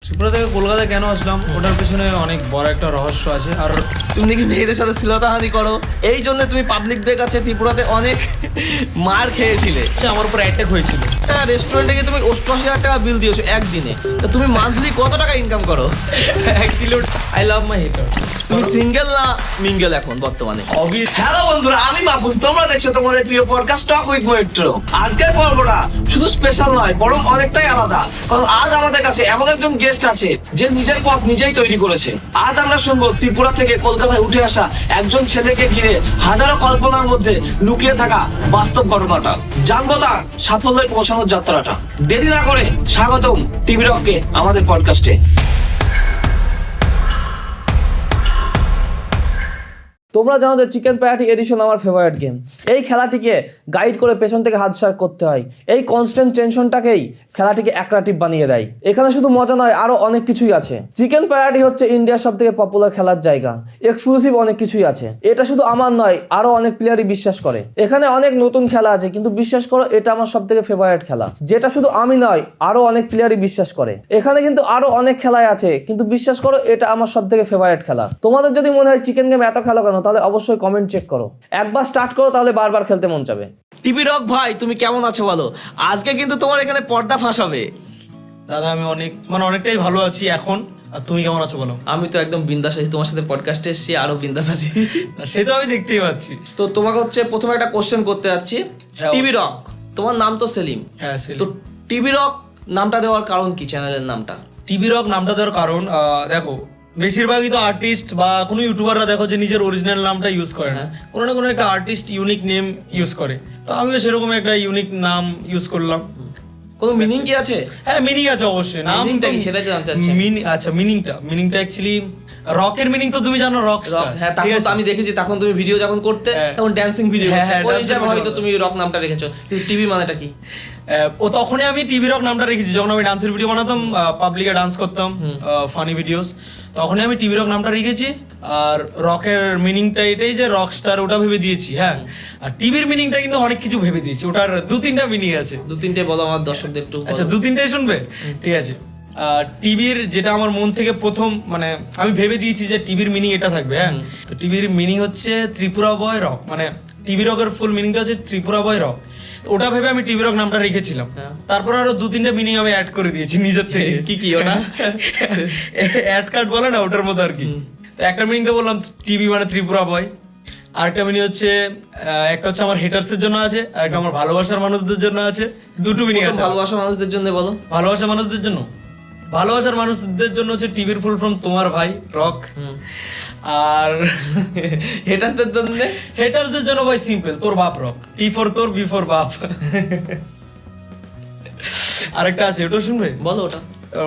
ত্রিপুরা থেকে কলকাতায় কেন আসলাম ওটার পিছনে অনেক বড় একটা রহস্য আছে। আর তুমি নাকি মেয়েদের সাথে শ্লীলতাহানি করো, এই জন্য তুমি পাবলিকদের কাছে ত্রিপুরাতে অনেক মার খেয়েছিলে। আমার উপর অ্যাটাক হয়েছিল। রেস্টুরেন্টে গিয়ে তুমি 88,000 টাকা বিল দিয়েছো একদিনে, তো তুমি মান্থলি কত টাকা ইনকাম করো? Actually I love my haters. তুমি সিঙ্গেল না মিঙ্গেল এখন বর্তমানে? অবভিয়াস। হ্যালো বন্ধুরা, আমি মাহফুজ, তোমরা দেখছো তোমাদের প্রিয় পডকাস্ট টক উইথ মৈত্র। আজকের পর্বটা শুধু স্পেশাল নয়, বরং অনেকটাই আলাদা, কারণ আজ আমাদের কাছে এমন একজন গেস্ট আছে যে নিজের পথ নিজেই তৈরি করেছে। আজ আমরা শুনবো ত্রিপুরা থেকে কলকাতায় উঠে আসা একজন ছেলেকে ঘিরে হাজারো কল্পনার মধ্যে লুকিয়ে থাকা বাস্তব ঘটনাটা। জানবো তার সাফল্যে পৌঁছানোর যাত্রাটা। দেরি না করে স্বাগতম টিভি রককে আমাদের পডকাস্টে। তোমরা জানো যে চিকেন প্যাটি এডিশন আমার ফেভারিট গেম। এই খেলাটিকে গাইড করে পেছন থেকে হাত সার করতে হয়। এই কনস্ট্যান্ট টেনশনটাকেই খেলাটিকে অ্যাট্রাকটিভ বানিয়ে দেয়। এখানে শুধু মজা নয়, আরো অনেক কিছুই আছে। চিকেন প্যাটি হচ্ছে ইন্ডিয়ার সব থেকে পপুলার খেলার জায়গা। এক্সক্লুসিভ অনেক কিছুই আছে। এটা শুধু আমার নয়, আরো অনেক প্লেয়ারই বিশ্বাস করে। এখানে অনেক নতুন খেলা আছে, কিন্তু বিশ্বাস করো এটা আমার সব থেকে ফেভারিট খেলা, যেটা শুধু আমি নয়, আরো অনেক প্লেয়ারই বিশ্বাস করে। এখানে কিন্তু আরো অনেক খেলাই আছে, কিন্তু বিশ্বাস করো এটা আমার সব থেকে ফেভারিট খেলা। তোমাদের যদি মনে হয় চিকেন গেম এত খেলা কেন, তাহলে অবশ্যই কমেন্ট চেক করো। একবার স্টার্ট করো, তাহলে বারবার খেলতে মন যাবে। টিভি রক ভাই, তুমি কেমন আছো বলো? আজকে কিন্তু তোমার এখানে পর্দা ফাঁস হবে। দাদা আমি অনেকটাই ভালো আছি এখন। আর তুমি কেমন আছো বলো? আমি তো একদম বিন্দাস আছি, তোমার সাথে পডকাস্টে এসেছি, আরো বিন্দাস আছি। সে তো আমি দেখতেই পাচ্ছি। তো তোমাকে হচ্ছে প্রথমে একটা কোশ্চেন করতে যাচ্ছি। টিভি রক, তোমার নাম তো সেলিম। হ্যাঁ, তো টিভি রক নামটা দেওয়ার কারণ কি? চ্যানেলের নামটা টিভি রক নামটা দেওয়ার কারণ দেখো, বেশিরভাগই তো আর্টিস্ট বা কোনো ইউটিউবাররা দেখো যে নিজের অরিজিনাল নামটা ইউজ করে না, কোনো না কোনো একটা আর্টিস্ট ইউনিক নেম ইউজ করে। তো আমিও সেরকম একটা ইউনিক নাম ইউজ করলাম। কোনো মিনিং কি আছে? হ্যাঁ, মিনিং আছে অবশ্যই। মিনিংটা কি সেটা জানতে চাচ্ছি। আচ্ছা, মিনিংটা অ্যাকচুয়ালি রকের মিনিং তো তুমি জানো, রক স্টার। হ্যাঁ, তখন তো আমি দেখেছি, তখন তুমি ভিডিও যখন করতে তখন ড্যান্সিং ভিডিও, ওই হিসাবে হয়তো তুমি রক নামটা রেখেছো। কিন্তু টিভি মানেটা কি? তখনই আমি টিভি রক নামটা রেখেছি, যখন আমি ডান্সের ভিডিও বানাতাম, পাবলিকে ডান্স করতাম, ফানি ভিডিওস, তখনই আমি টিভি রক নামটা রেখেছি। আর রকের মিনিংটা এটাই যে রক স্টার, ওটা ভেবে দিয়েছি। হ্যাঁ, আর টিভির মিনিংটা কিন্তু অনেক কিছু ভেবে দিয়েছি, ওটার 2-3টা মিনিং আছে। 2-3টে বলো আমার দর্শকদের একটু। আচ্ছা, 2-3টাই শুনবে? ঠিক আছে। টিভির যেটা আমার মন থেকে প্রথম আমি ভেবে দিয়েছি যে টিভির মিনিং এটা থাকবে। হ্যাঁ, তো টিভির মিনিং হচ্ছে ত্রিপুরা বয় রক, টিভি রকের ফুল মিনিংটা হচ্ছে ত্রিপুরা বয় রক। ওটা ভেবে আমি টিভি রক নামটা রেখেছিলাম। তারপর আরো 2-3টে মিনিং আমি অ্যাড করে দিয়েছি নিজের থেকে। কি কি ওটা? অ্যাড কার্ড বলে না, ওটার মতো আর কি। তো একটা মিনিং তো বললাম টিভি মানে ত্রিপুরা বয়। আরেকটা মিনিং হচ্ছে, একটা হচ্ছে আমার হেটার্সের জন্য আছে, আর একটা আমার ভালোবাসার মানুষদের জন্য আছে। দুটো মিনিং আছে। ভালোবাসার মানুষদের জন্য বলো। ভালোবাসার মানুষদের জন্য হচ্ছে টিভির ফুল ফর্ম তোমার ভাই রক। আর হেটার্সদের জন্য ভাই সিম্পল, তোর বাপ রক। টি ফর তোর, বি ফর বাপ। আরেকটা আছে, ওটা শুনবে? বলো ওটা।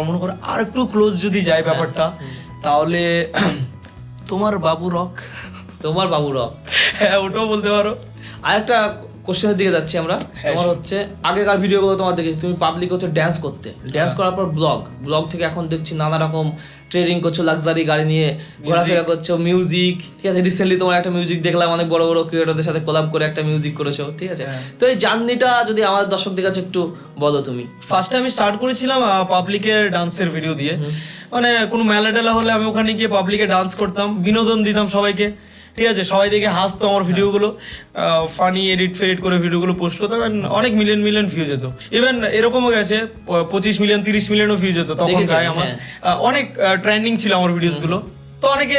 মনে করো আর একটু ক্লোজ যদি যায় ব্যাপারটা, তাহলে তোমার বাবু রক। তোমার বাবু রক, হ্যাঁ, ওটাও বলতে পারো। আরেকটা কোশ্চেনের দিকে যাচ্ছি আমরা। তোমার হচ্ছে আগেকার ভিডিওগুলো তোমার দেখেছি, তুমি পাবলিক হচ্ছে ড্যান্স করতে, ড্যান্স করার পর ব্লগ থেকে এখন দেখছি নানা রকম ট্রেডিং করছো, লাক্সারি গাড়ি নিয়ে ঘোরাফেরা করছো, মিউজিক। ঠিক আছে, রিসেন্টলি তোমার একটা মিউজিক দেখলাম, অনেক বড় বড় ক্রিয়েটরদের সাথে কোলাব করে একটা মিউজিক করেছো। ঠিক আছে, তো এই জার্নিটা যদি আমাদের দর্শকদের কাছে একটু বলো তুমি। ফার্স্টে আমি স্টার্ট করেছিলাম পাবলিকের ডান্সের ভিডিও দিয়ে। কোনো মেলা টেলা হলে আমি ওখানে গিয়ে পাবলিকে ডান্স করতাম, বিনোদন দিতাম সবাইকে। ঠিক আছে, সবাই দেখে হাসতো আমার ভিডিওগুলো, ফানি এডিট করে ভিডিওগুলো পোস্ট করতাম, অনেক মিলিয়ন ভিউ যেত। ইভেন এরকমও গেছে 25 মিলিয়ন 30 মিলিয়নও ভিউ যেত তখন। আমার অনেক ট্রেন্ডিং ছিল আমার ভিডিওসগুলো। তো অনেকে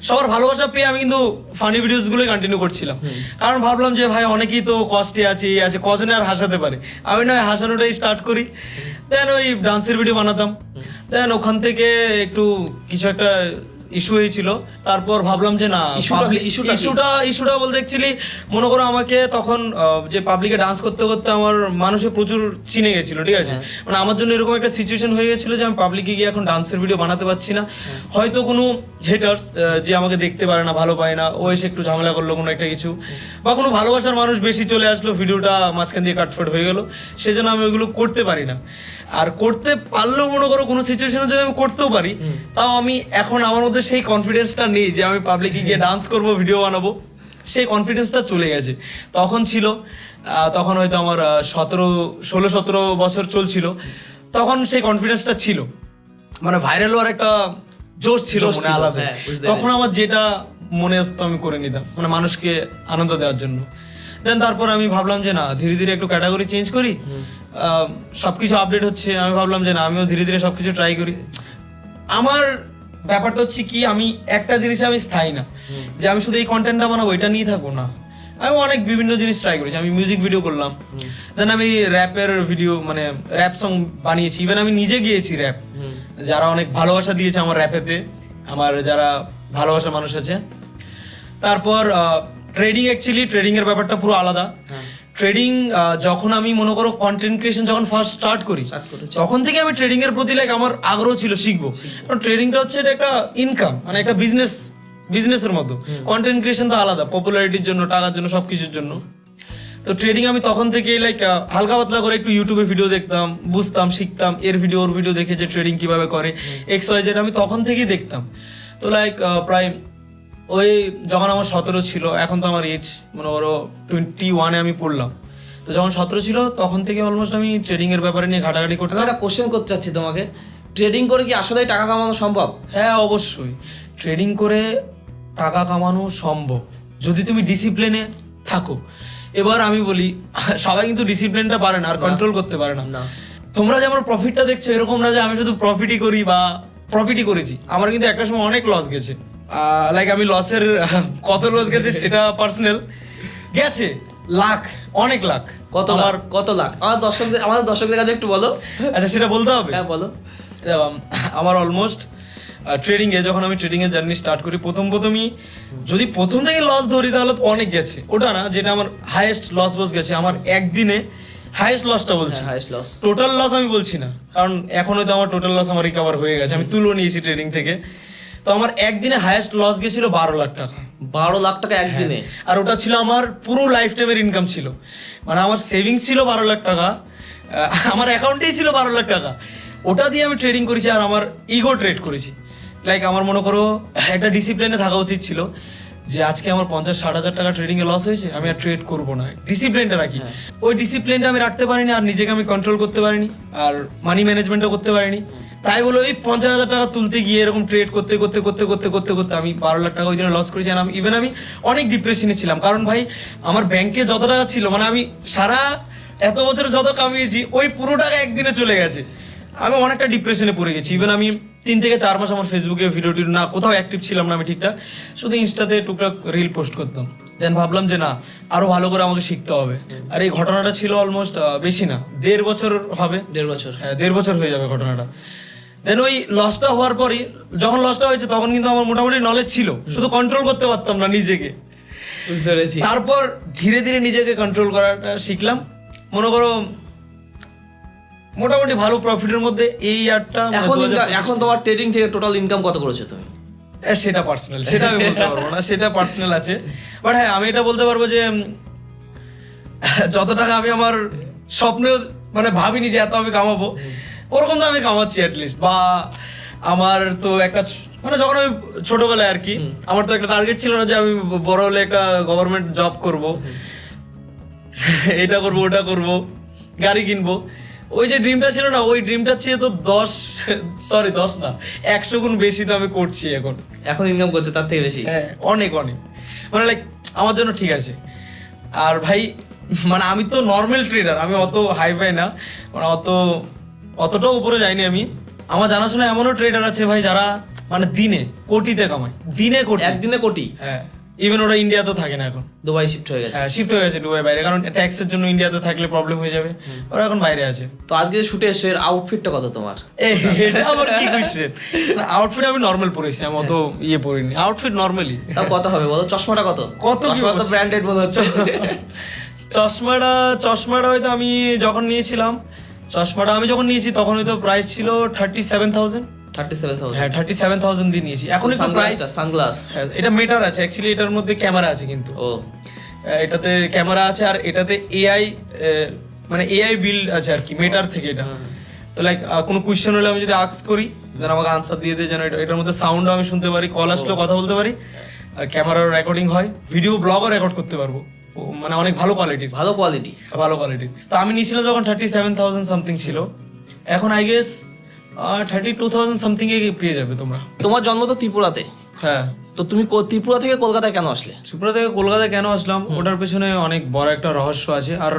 সবার ভালোবাসা পেয়ে আমি কিন্তু ফানি ভিডিওস গুলোই কন্টিনিউ করছিলাম, কারণ ভাবলাম যে ভাই অনেকেই তো কষ্টে আছে, কজনে আর হাসাতে পারে, আমি নয় হাসানোটাই স্টার্ট করি। দেন ওই ডান্সের ভিডিও বানাতাম। দেন ওখান থেকে একটু কিছু একটা ইস্যু হয়েছিল, তারপর ভাবলাম যে না, ইস্যুটা বলতে অ্যাকচুয়ালি মনে করো আমাকে তখন যে পাবলিকে ডান্স করতে করতে আমার মানুষে প্রচুর চিনে গেছিল। ঠিক আছে, আমার জন্য এরকম একটা সিচুয়েশন হয়ে গেছিল যে আমি পাবলিকে গিয়ে এখন ডান্সের ভিডিও বানাতে পারছি না। হয়তো কোনো হেটার্স যে আমাকে দেখতে পারে না, ভালো পায় না, ও এসে একটু ঝামেলা করলো কোনো একটা কিছু, বা কোনো ভালোবাসার মানুষ বেশি চলে আসলো, ভিডিওটা মাঝখান দিয়ে কাটফাট হয়ে গেল, সেজন্য আমি ওইগুলো করতে পারি না। আর করতে পারলেও মনে করো কোনো সিচুয়েশনে যদি আমি করতেও পারি, তাও আমি এখন আমার মধ্যে সেই কনফিডেন্সটা নেই যে আমি পাবলিকে গিয়ে ডান্স করবো, ভিডিও বানাবো। সেই কনফিডেন্সটা চলে গেছে। তখন ছিল, তখন হয়তো আমার 16-17 বছর চলছিল, তখন সেই কনফিডেন্সটা ছিল। মানে ভাইরাল হওয়ার একটা জোশ ছিল জোশ মনে ছিল, আলাদা। হ্যাঁ, বুঝতে তখন আমার যেটা মনে আসতো আমি করে নিতাম, মানে মানুষকে আনন্দ দেওয়ার জন্য। দেন তারপর আমি ভাবলাম যে না, ধীরে ধীরে একটু ক্যাটাগরি চেঞ্জ করি, সবকিছু আপডেট হচ্ছে, আমি ভাবলাম যে না আমিও ধীরে ধীরে সবকিছু ট্রাই করি। আমার ব্যাপারটা হচ্ছে কি, আমি একটা জিনিস আমি স্থায়ী না যে আমি শুধু এই কন্টেন্টটা বানাবো এটা নিয়ে থাকবো না। আমি অনেক বিভিন্ন জিনিস ট্রাই করেছি। আমি মিউজিক ভিডিও করলাম, দেন আমি র্যাপের ভিডিও মানে র্যাপ সং বানিয়েছি, ইভেন আমি নিজে গিয়েছি র্যাপ, যারা অনেক ভালোবাসা দিয়েছে আমার র্যাপেতে, আমার যারা ভালোবাসার মানুষ আছে। তারপর ট্রেডিং, অ্যাকচুয়ালি ট্রেডিং এর ব্যাপারটা পুরো আলাদা। ট্রেডিং যখন আমি মনে করো কন্টেন্ট ক্রিয়েশন যখন ফার্স্ট স্টার্ট করি, তখন থেকে আমি ট্রেডিং এর প্রতি লাইক আমার আগ্রহ ছিল শিখবো। কারণ ট্রেডিংটা হচ্ছে এটা একটা ইনকাম, মানে একটা বিজনেসের মতো। কন্টেন্ট ক্রিয়েশন তো আলাদা, পপুলারিটির জন্য, টাকার জন্য, সবকিছুর জন্য। তো ট্রেডিং আমি তখন থেকে লাইক হালকা পাতলা করে একটু ইউটিউবে ভিডিও দেখতাম, বুঝতাম, শিখতাম, এর ভিডিও ওর ভিডিও দেখে যে ট্রেডিং কিভাবে করে XYZ আমি তখন থেকেই দেখতাম। তো লাইক প্রায় ওই যখন আমার 17 ছিল, এখন তো আমার এজ মানে ওরও 21-এ আমি পড়লাম, তো যখন 17 ছিল তখন থেকে অলমোস্ট আমি ট্রেডিং এর ব্যাপারে নিয়ে ঘাটাঘাটি করতাম। আমি একটা কোশ্চেন করতে চাচ্ছি তোমাকে, ট্রেডিং করে কি আসলেই টাকা কামানো সম্ভব? হ্যাঁ অবশ্যই, ট্রেডিং করে টাকা কামানো সম্ভব যদি তুমি ডিসিপ্লিনে থাকো। এবার আমি বলি, সবাই কিন্তু ডিসিপ্লিনটা পারে না আর কন্ট্রোল করতে পারে না। তোমরা যে আমার প্রফিটটা দেখছো এরকম না যে আমি শুধু প্রফিটই করি বা প্রফিটই করেছি। আমার কিন্তু একটা সময় অনেক লস গেছে, লাইক আমি লসের কত লস গেছে সেটা পার্সোনাল গেছে, লাখ, অনেক লাখ। কত লাখ আমাদের দর্শকদের কাছে একটু বলো। আচ্ছা সেটা বলতে হবে? হ্যাঁ বলো। আমার অলমোস্ট ট্রেডিংয়ে যখন আমি ট্রেডিংয়ের জার্নি স্টার্ট করি, প্রথমই যদি প্রথম থেকে লস ধরি তাহলে তো অনেক গেছে। ওটা না যেটা আমার হাইয়েস্ট লস গেছে, আমার একদিনে হাইয়েস্ট লসটা বলছি, হাইয়েস্ট লস। টোটাল লস আমি বলছি না, কারণ এখন হয়তো আমার টোটাল লস আমার রিকভার হয়ে গেছে, আমি তুলে নিয়েছি ট্রেডিং থেকে। তো আমার একদিনে হাইয়েস্ট লস গেছিল 12 লাখ টাকা। 12 লাখ টাকা একদিনে? আর ওটা ছিল আমার পুরো লাইফ টাইমের ইনকাম ছিল, মানে আমার সেভিংস ছিল 12 লাখ টাকা, আমার অ্যাকাউন্টেই ছিল 12 লাখ টাকা। ওটা দিয়ে আমি ট্রেডিং করেছি আর আমার ইগো ট্রেড করেছি। লাইক আমার মনে করো একটা ডিসিপ্লিনে থাকা উচিত ছিল যে আজকে আমার 50-60 হাজার টাকা ট্রেডিং এ লস হয়েছে, আমি আর ট্রেড করবো না, ডিসিপ্লিনটা রাখি। ওই ডিসিপ্লিনটা আমি রাখতে পারিনি, আর নিজেকে আমি কন্ট্রোল করতে পারিনি, আর মানি ম্যানেজমেন্টও করতে পারিনি। তাই বলে ওই 50,000 টাকা তুলতে গিয়ে এরকম ট্রেড করতে আমি 12 লাখ টাকা ওই দিনে লস করেছি। আর আমি অনেক ডিপ্রেশনে ছিলাম, কারণ ভাই আমার ব্যাংকে যত টাকা ছিল, মানে আমি সারা এত বছর যত কামিয়েছি ওই পুরো টাকা একদিনে চলে গেছে। আমি অনেকটা ডিপ্রেশনে পড়ে গেছি। ইভেন আমি 3 থেকে 4 মাস আমার ফেসবুকে ভিডিও না কোথাও অ্যাক্টিভ ছিলাম না আমি ঠিকঠাক, শুধু ইনস্টাতে টুকটাক রিল পোস্ট করতাম। দেন ভাবলাম যে না, আরো ভালো করে আমাকে শিখতে হবে। আর এই ঘটনাটা ছিল অলমোস্ট বেশি না 1.5 বছর হবে। 1.5 বছর? হ্যাঁ 1.5 বছর হয়ে যাবে ঘটনাটা। দেন ওই লসটা হওয়ার পরই, যখন লসটা হয়েছে তখন কিন্তু আমার মোটামুটি নলেজ ছিল, শুধু কন্ট্রোল করতে পারতাম না নিজেকে। বুঝতে পেরেছি। তারপর ধীরে ধীরে নিজেকে কন্ট্রোল করাটা শিখলাম। মনে করো মোটামুটি ভালো প্রফিটের মধ্যে এই ইয়ারটা। এখন তোমার ট্রেডিং থেকে টোটাল ইনকাম কত করেছো তুমি? সেটা পার্সোনাল, সেটা আমি বলতে পারবো না, সেটা পার্সোনাল আছে। বাট হ্যাঁ আমি এটা বলতে পারবো যে যত টাকা আমি আমার স্বপ্নে মানে ভাবিনি যে এত আমি কামাবো, ওরকম তো আমি কামাচ্ছি অ্যাটলিস্ট। বা আমার তো একটা মানে যখন আমি ছোটবেলায় আর কি, আমার তো একটা টার্গেট ছিল না যে আমি বড় হলে একটা গভর্নমেন্ট জব করব, এটা করব, ওটা করব, গাড়ি কিনবো। ওই যে ড্রিমটা ছিল না, ওই ড্রিমটার চেয়ে তো 10 না 100 গুণ বেশি তো আমি করছি এখন ইনকাম করছে তার থেকে বেশি। হ্যাঁ অনেক মানে লাইক আমার জন্য ঠিক আছে। আর ভাই মানে আমি তো নর্মাল ট্রেডার, আমি অত হাই ফাই না, মানে অতটাও উপরে যাইনি আমি। আমার জানাশোনা এমনও ট্রেডার আছে ভাই যারা মানে দিনে কোটিতে কামায়, একদিনে কোটি। হ্যাঁ ইভেন ওরা ইন্ডিয়াতে থাকে না, এখন দুবাই শিফট হয়ে গেছে। হ্যাঁ শিফট হয়ে গেছে দুবাই বাইরে, কারণ ট্যাক্সের জন্য ইন্ডিয়াতে থাকলে প্রবলেম হয়ে যাবে, ওরা এখন বাইরে আছে। তো আজকে যে শুটে এসছো এর আউটফিটটা কত তোমার? এটা আবার কি কোশ্চেন? আউটফিট আমি নরমাল পরেছি, আমি অত পরিনি, আউটফিট নরমালি। তাও কত হবে বলো? চশমাটা কত? চশমাটা তো ব্র্যান্ডেড মনে হচ্ছে। চশমাটা হয়তো আমি যখন নিয়েছিলাম, আমি যখন নিয়েছি তখন হয়তো প্রাইস ছিল 37,000। 37,000? হ্যাঁ 37,000 দিয়ে নিয়েছি। এখন একটু প্রাইস, সানগ্লাস এটা মেটার আছে অ্যাকচুয়ালি, এটার মধ্যে ক্যামেরা আছে কিন্তু। ও এটাতে ক্যামেরা আছে আর এটাতে এআই মানে এআই বিল্ড আছে আর কি, মেটার থেকে এটা। তো লাইক কোনো কোয়েশ্চেন হলে আমি যদি আস্ক করি যেন আমাকে আনসার দিয়ে দেয়, যেন এটার মধ্যে সাউন্ডও আমি শুনতে পারি, কল আসলেও কথা বলতে পারি, আর ক্যামেরার রেকর্ডিং হয়, ভিডিও ব্লগও রেকর্ড করতে পারবো, মানে অনেক ভালো কোয়ালিটি। তো আমি নিয়েছিলাম যখন 37,000 সামথিং ছিল, এখন আই গেস 32,000 সামথিং এ পেয়ে যাবে তোমরা। তোমার জন্ম তো ত্রিপুরাতে, হ্যাঁ। তো তুমি ত্রিপুরা থেকে কলকাতায় কেন আসলে? ত্রিপুরা থেকে কলকাতায় কেন আসলাম ওটার পেছনে অনেক বড় একটা রহস্য আছে। আর